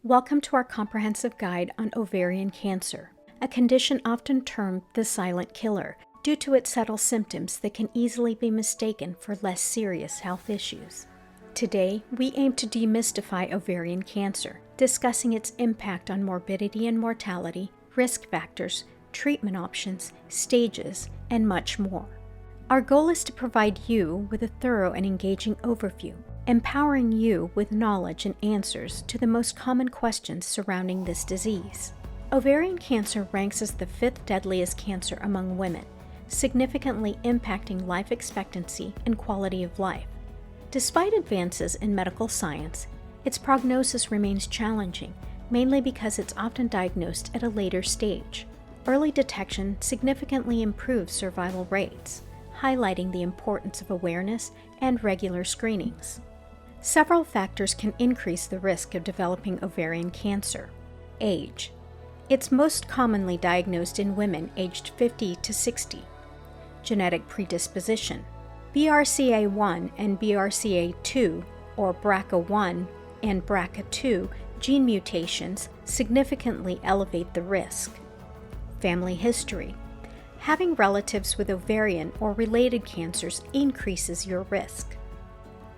Welcome to our comprehensive guide on ovarian cancer, a condition often termed the silent killer due to its subtle symptoms that can easily be mistaken for less serious health issues. Today, we aim to demystify ovarian cancer, discussing its impact on morbidity and mortality, risk factors, treatment options, stages, and much more. Our goal is to provide you with a thorough and engaging overview, empowering you with knowledge and answers to the most common questions surrounding this disease. Ovarian cancer ranks as the fifth deadliest cancer among women, significantly impacting life expectancy and quality of life. Despite advances in medical science, its prognosis remains challenging, mainly because it's often diagnosed at a later stage. Early detection significantly improves survival rates, highlighting the importance of awareness and regular screenings. Several factors can increase the risk of developing ovarian cancer. Age. It's most commonly diagnosed in women aged 50 to 60. Genetic predisposition. BRCA1 and BRCA2, or BRCA1 and BRCA2, gene mutations significantly elevate the risk. Family history. Having relatives with ovarian or related cancers increases your risk.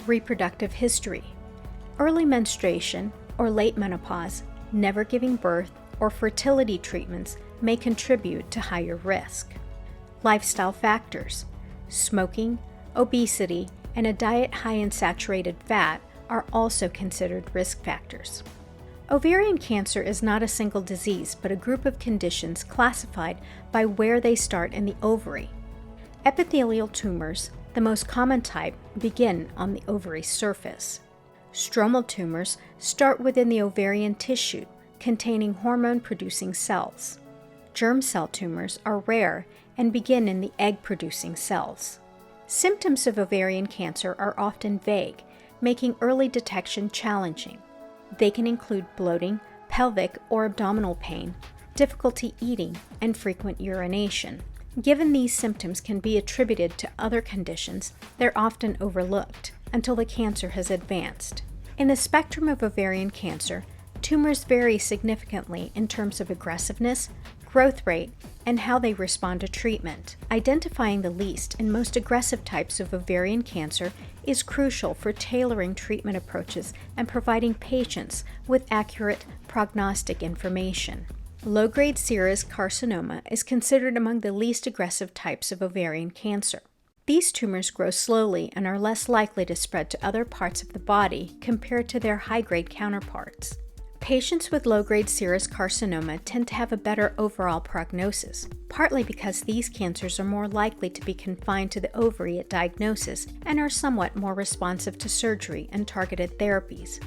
Reproductive history. Early menstruation or late menopause, never giving birth, or fertility treatments may contribute to higher risk. Lifestyle factors. Smoking, obesity, and a diet high in saturated fat are also considered risk factors. Ovarian cancer is not a single disease, but a group of conditions classified by where they start in the ovary. Epithelial tumors, the most common type, begin on the ovary surface. Stromal tumors start within the ovarian tissue, containing hormone-producing cells. Germ cell tumors are rare and begin in the egg-producing cells. Symptoms of ovarian cancer are often vague, making early detection challenging. They can include bloating, pelvic or abdominal pain, difficulty eating, and frequent urination. Given these symptoms can be attributed to other conditions, they're often overlooked until the cancer has advanced. In the spectrum of ovarian cancer, tumors vary significantly in terms of aggressiveness, growth rate, and how they respond to treatment. Identifying the least and most aggressive types of ovarian cancer is crucial for tailoring treatment approaches and providing patients with accurate prognostic information. Low-grade serous carcinoma is considered among the least aggressive types of ovarian cancer. These tumors grow slowly and are less likely to spread to other parts of the body compared to their high-grade counterparts. Patients with low-grade serous carcinoma tend to have a better overall prognosis, partly because these cancers are more likely to be confined to the ovary at diagnosis and are somewhat more responsive to surgery and targeted therapies.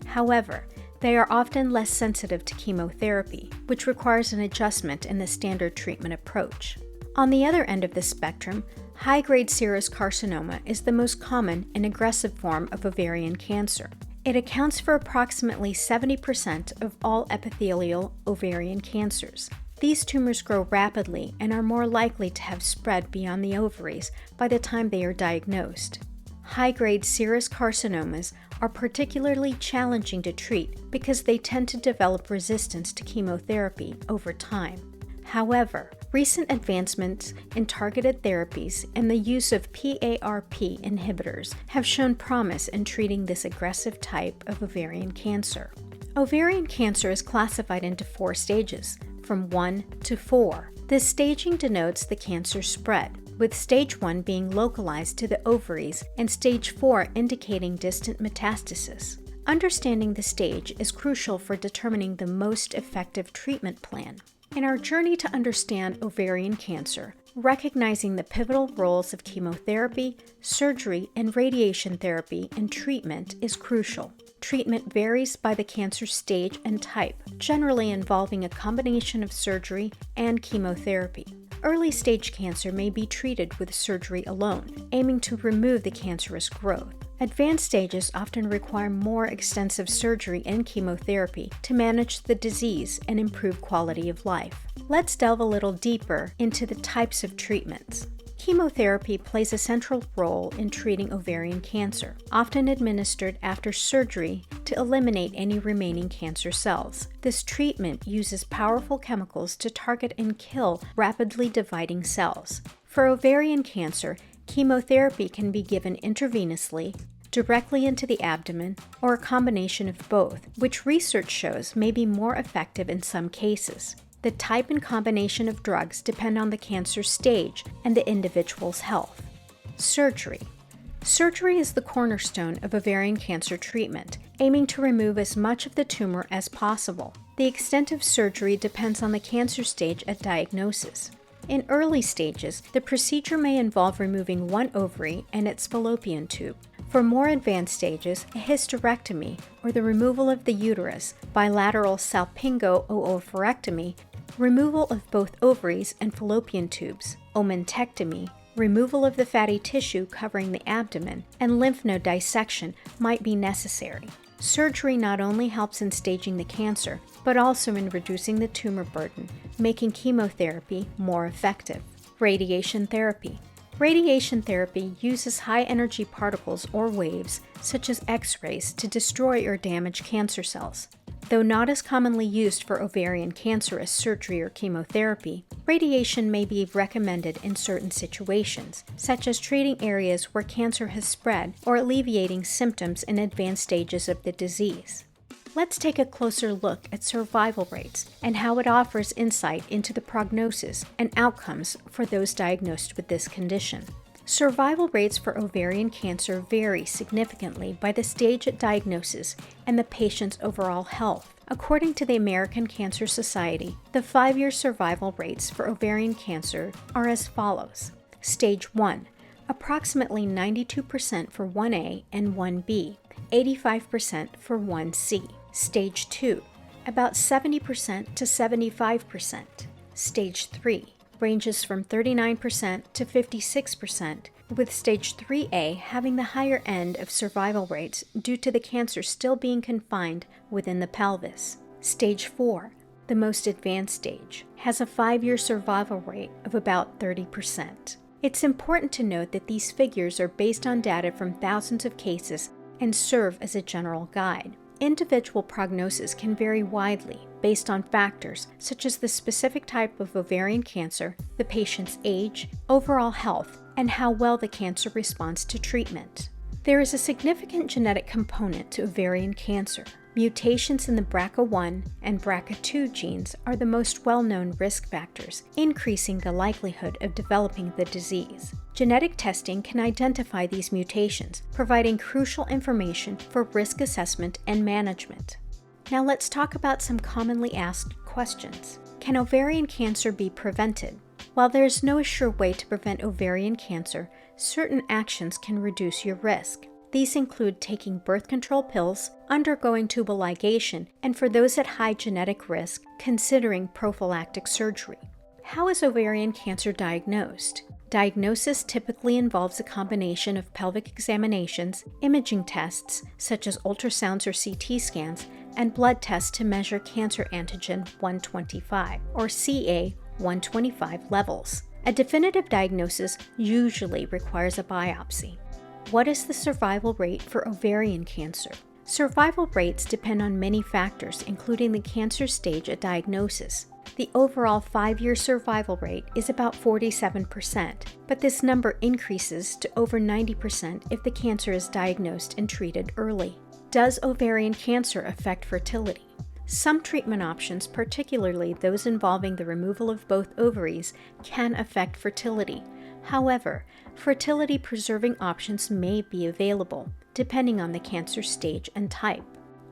However, they are often less sensitive to chemotherapy, which requires an adjustment in the standard treatment approach. On the other end of the spectrum, high-grade serous carcinoma is the most common and aggressive form of ovarian cancer. It accounts for approximately 70% of all epithelial ovarian cancers. These tumors grow rapidly and are more likely to have spread beyond the ovaries by the time they are diagnosed. High-grade serous carcinomas are particularly challenging to treat because they tend to develop resistance to chemotherapy over time. However, recent advancements in targeted therapies and the use of PARP inhibitors have shown promise in treating this aggressive type of ovarian cancer. Ovarian cancer is classified into 4 stages, from 1 to 4. This staging denotes the cancer spread, with stage 1 being localized to the ovaries and stage 4 indicating distant metastasis. Understanding the stage is crucial for determining the most effective treatment plan. In our journey to understand ovarian cancer, recognizing the pivotal roles of chemotherapy, surgery, and radiation therapy in treatment is crucial. Treatment varies by the cancer stage and type, generally involving a combination of surgery and chemotherapy. Early-stage cancer may be treated with surgery alone, aiming to remove the cancerous growth. Advanced stages often require more extensive surgery and chemotherapy to manage the disease and improve quality of life. Let's delve a little deeper into the types of treatments. Chemotherapy plays a central role in treating ovarian cancer, often administered after surgery to eliminate any remaining cancer cells. This treatment uses powerful chemicals to target and kill rapidly dividing cells. For ovarian cancer, chemotherapy can be given intravenously, directly into the abdomen, or a combination of both, which research shows may be more effective in some cases. The type and combination of drugs depend on the cancer stage and the individual's health. Surgery. Surgery is the cornerstone of ovarian cancer treatment, aiming to remove as much of the tumor as possible. The extent of surgery depends on the cancer stage at diagnosis. In early stages, the procedure may involve removing one ovary and its fallopian tube. For more advanced stages, a hysterectomy, or the removal of the uterus, bilateral salpingo-oophorectomy, removal of both ovaries and fallopian tubes, omentectomy, removal of the fatty tissue covering the abdomen, and lymph node dissection might be necessary. Surgery not only helps in staging the cancer, but also in reducing the tumor burden, making chemotherapy more effective. Radiation therapy. Radiation therapy uses high-energy particles or waves, such as X-rays, to destroy or damage cancer cells. Though not as commonly used for ovarian cancer as surgery or chemotherapy, radiation may be recommended in certain situations, such as treating areas where cancer has spread or alleviating symptoms in advanced stages of the disease. Let's take a closer look at survival rates and how it offers insight into the prognosis and outcomes for those diagnosed with this condition. Survival rates for ovarian cancer vary significantly by the stage at diagnosis and the patient's overall health. According to the American Cancer Society, the 5-year survival rates for ovarian cancer are as follows. Stage 1, approximately 92% for 1A and 1B, 85% for 1C. Stage 2, about 70% to 75%. Stage 3, ranges from 39% to 56%, with Stage 3A having the higher end of survival rates due to the cancer still being confined within the pelvis. Stage 4, the most advanced stage, has a 5-year survival rate of about 30%. It's important to note that these figures are based on data from thousands of cases and serve as a general guide. Individual prognosis can vary widely based on factors such as the specific type of ovarian cancer, the patient's age, overall health, and how well the cancer responds to treatment. There is a significant genetic component to ovarian cancer. Mutations in the BRCA1 and BRCA2 genes are the most well-known risk factors, increasing the likelihood of developing the disease. Genetic testing can identify these mutations, providing crucial information for risk assessment and management. Now let's talk about some commonly asked questions. Can ovarian cancer be prevented? While there is no sure way to prevent ovarian cancer, certain actions can reduce your risk. These include taking birth control pills, undergoing tubal ligation, and for those at high genetic risk, considering prophylactic surgery. How is ovarian cancer diagnosed? Diagnosis typically involves a combination of pelvic examinations, imaging tests, such as ultrasounds or CT scans, and blood tests to measure cancer antigen 125, or CA 125 levels. A definitive diagnosis usually requires a biopsy. What is the survival rate for ovarian cancer? Survival rates depend on many factors, including the cancer stage at diagnosis. The overall 5-year survival rate is about 47%, but this number increases to over 90% if the cancer is diagnosed and treated early. Does ovarian cancer affect fertility? Some treatment options, particularly those involving the removal of both ovaries, can affect fertility. However, fertility-preserving options may be available, depending on the cancer stage and type.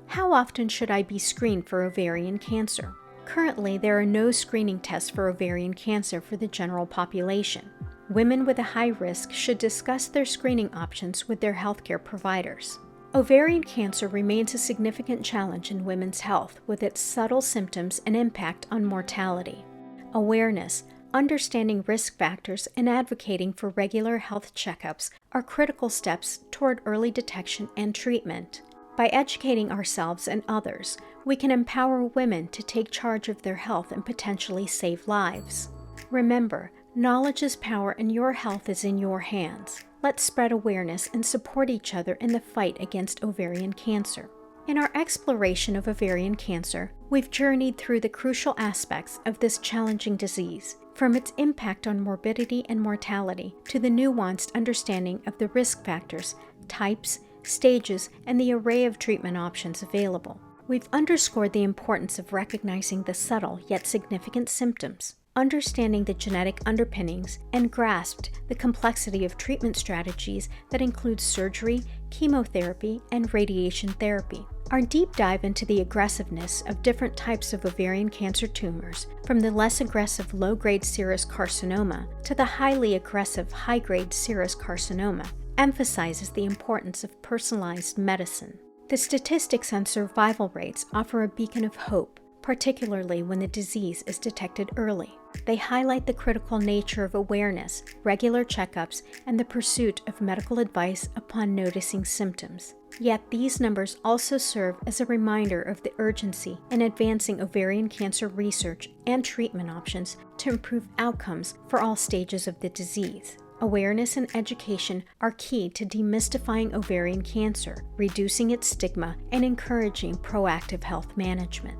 How often should I be screened for ovarian cancer? Currently, there are no screening tests for ovarian cancer for the general population. Women with a high risk should discuss their screening options with their healthcare providers. Ovarian cancer remains a significant challenge in women's health with its subtle symptoms and impact on mortality. Awareness, understanding risk factors, and advocating for regular health checkups are critical steps toward early detection and treatment. By educating ourselves and others, we can empower women to take charge of their health and potentially save lives. Remember, Knowledge is power and your health is in your hands. Let's spread awareness and support each other in the fight against ovarian cancer. In our exploration of ovarian cancer, we've journeyed through the crucial aspects of this challenging disease, from its impact on morbidity and mortality to the nuanced understanding of the risk factors, types, stages, and the array of treatment options available. We've underscored the importance of recognizing the subtle yet significant symptoms, understanding the genetic underpinnings, and grasped the complexity of treatment strategies that include surgery, chemotherapy, and radiation therapy. Our deep dive into the aggressiveness of different types of ovarian cancer tumors, from the less aggressive low-grade serous carcinoma to the highly aggressive high-grade serous carcinoma, emphasizes the importance of personalized medicine. The statistics on survival rates offer a beacon of hope, particularly when the disease is detected early. They highlight the critical nature of awareness, regular checkups, and the pursuit of medical advice upon noticing symptoms. Yet these numbers also serve as a reminder of the urgency in advancing ovarian cancer research and treatment options to improve outcomes for all stages of the disease. Awareness and education are key to demystifying ovarian cancer, reducing its stigma, and encouraging proactive health management.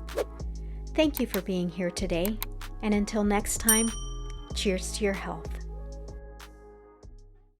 Thank you for being here today, and until next time, cheers to your health.